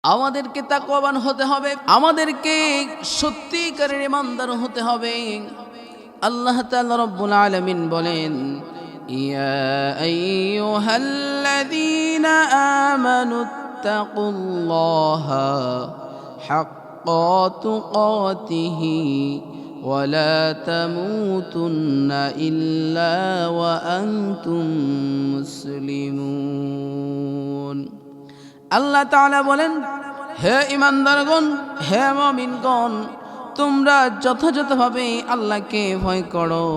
আমাদেরকে তাকওয়াবান হতে হবে, আমাদেরকে সত্যিকারের ঈমানদার হতে হবে। আল্লাহ তাআলা রব্বুল আলামিন বলেন, ইয়া আইয়ুহাল্লাযীনা আমানুত্তাকুল্লাহা হাক্কা তুকাতিহি ওয়া লা তামুতুন্না ইল্লা ওয়া আনতুম মুসলিমুন। আল্লাহ তাআলা বলেন, হে ঈমানদারগণ, হে মুমিনগণ, তোমরা যথাযথভাবে আল্লাহকে ভয় করো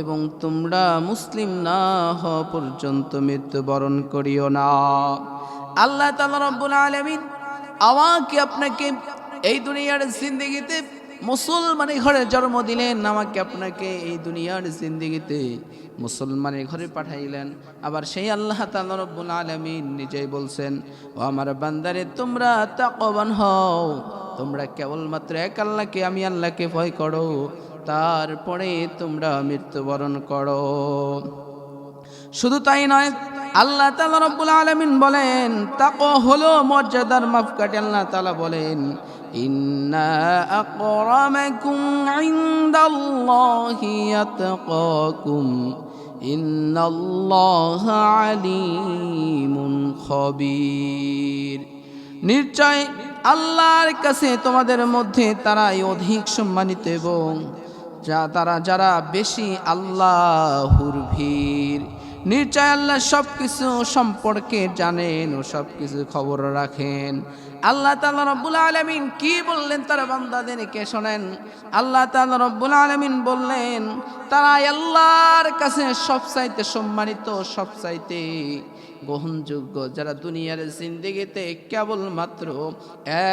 এবং তোমরা মুসলিম না হওয়া পর্যন্ত মৃত্যুবরণ করিও না। আল্লাহ তাআলা রব্বুল আলামিন আমাকে আপনাকে এই দুনিয়ার জিন্দেগিতে মুসলমানের ঘরে জন্ম দিলেন, আমাকে আপনাকে এই দুনিয়ার জিন্দেগিতে মুসলমানের ঘরে পাঠাইলেন। আবার সেই আল্লাহ তাআলা রব্বুল আলামিন নিজেই বলছেন, ও আমার বান্দারে, তোমরা তাকওয়াবান হও, তোমরা কেবলমাত্র এক আল্লাহকে, আমি আল্লাহকে ভয় করো, তারপরে তোমরা মৃত্যুবরণ করো। শুধু তাই নয়, আল্লাহ তাআলা রব্বুল আলামিন বলেন, তাকওয়া হলো মর্যাদার মাপকাঠি। আল্লাহ তাআলা বলেন, ইন্না আকরামাকুম ইনদাল্লাহি আতকাকুম ইন্নাল্লাহা আলিমুন খবীর। নিশ্চয় আল্লাহর কাছে তোমাদের মধ্যে তারাই অধিক সম্মানিত এবং যারা বেশি আল্লাহর ভীর। নিশ্চয় আল্লাহ সব কিছু সম্পর্কে জানেন ও সব কিছু খবর রাখেন। আল্লাহ তাআলা রব্বুল আলামিন কি বললেন তার বান্দাদেরকে শোনেন। আল্লাহ তাআলা রব্বুল আলামিন বললেন, তারা আল্লাহর কাছে সবচাইতে সম্মানিত, সবচাইতে গ্রহণযোগ্য, যারা দুনিয়ার জিন্দেগিতে কেবলমাত্র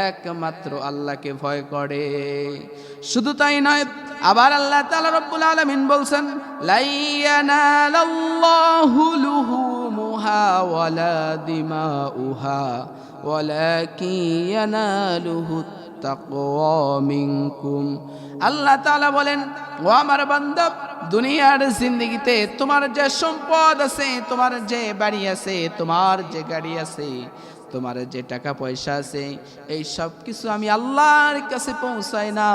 একমাত্র আল্লাহকে ভয় করে। শুধু তাই নয়, আবার আল্লাহ তাআলা রব্বুল আলামিন বলছেন, লা ইয়ানালাল্লাহু লুহুমুহা ওয়ালা দিমাউহা ওয়ালাকিন ইয়ানালুহুত তাকওয়া মিনকুম। আল্লাহ তাআলা বলেন, ও আমার বান্দা, দুনিয়ার জিন্দেগিতে তোমার যে সম্পদ আছে, তোমার যে বাড়ি আছে, তোমার যে গাড়ি আছে, তোমার যে টাকা পয়সা আছে, এই সব কিছু আমি আল্লাহর কাছে পৌঁছাই না।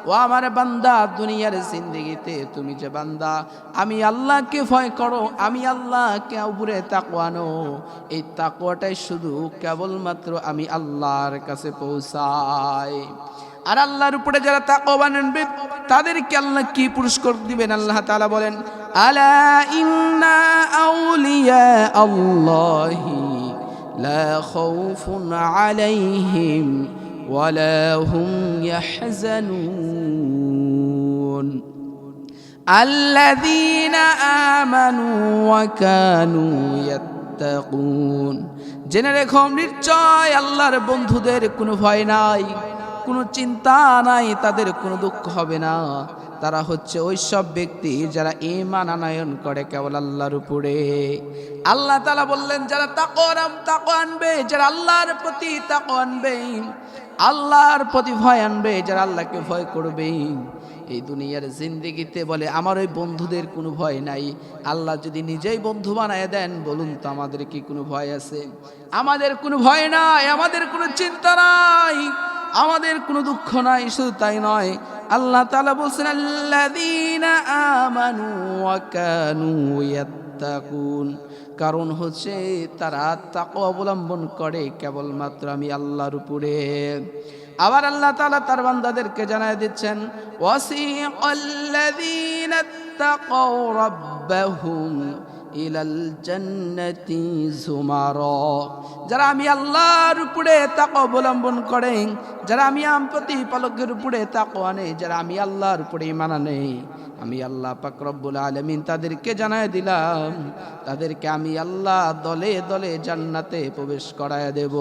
ও আমার বান্দা, দুনিয়ার জিন্দেগিতে তুমি যে বান্দা আমি আল্লাহকে ভয় করো, আমি আল্লাহকে উপরে তাকওয়া আনো, এই তাকওয়াটাই শুধু কেবলমাত্র আমি আল্লাহর কাছে পৌঁছাই। আর আল্লাহর উপরে যারা তাকওয়াবান হবে তাদেরকে আল্লাহ কি পুরস্কার দিবেন? আল্লাহ তাআলা বলেন, আলা ইন্না আউলিয়া আল্লাহি লা খাউফুন আলাইহিম ওয়ালা হুম ইয়াহজানুন আল্লাযীনা আমানু ওয়া কানু ইয়াত্তাকুন। জেনে রেখো, নিশ্চয় আল্লাহর বন্ধুদের কোনো ভয় নাই, কোনো চিন্তা নাই, তাদের কোনো দুঃখ হবে না। তারা হচ্ছে ওই সব ব্যক্তি যারা ঈমান আনয়ন করে কেবল আল্লাহর উপরে। আল্লাহ তাআলা বললেন, যারা তাকওয়া আনবে, যারা আল্লাহর প্রতি তাকওয়া আনবে, আল্লাহর প্রতি ভয় আনবে, যারা আল্লাহকে ভয় করবে, এই দুনিয়ার জিন্দেগিতে বলে আমার ওই বন্ধুদের কোনো ভয় নাই। আল্লাহ যদি নিজেই বন্ধু বানায় দেন, বলুন তো আমাদের কি কোনো ভয় আছে? আমাদের কোনো ভয় নাই, আমাদের কোনো চিন্তা নাই, আমাদের কোনো দুঃখ নাই। শুধু তাই নয়, আল্লাহ তাআলা বলছেন, আল্লাযীনা আমানু ওয়া কানু ইয়াত্তাকুন। কারণ হচ্ছে তারা তাকওয়া অবলম্বন করে কেবলমাত্র আমি আল্লাহর উপরে। আবার আল্লাহ তাআলা তার বান্দাদেরকে জানায় দিচ্ছেন, ওয়াসিকাল্লাযীনা তাকাউ রাব্বাহুম ইলাল জান্নাতি যুমারা। যারা আমি আল্লাহর উপরে তাকওয়া অবলম্বন করে, যারা আমি প্রতিপালকের উপরে তাকওয়া আনে, যারা আমি আল্লাহর উপরে ঈমান আনে, আমি আল্লাহ পাক রব্বুল আলামিন তাদেরকে জানায় দিলাম, তাদেরকে আমি আল্লাহ দলে দলে জান্নাতে প্রবেশ করায় দেব।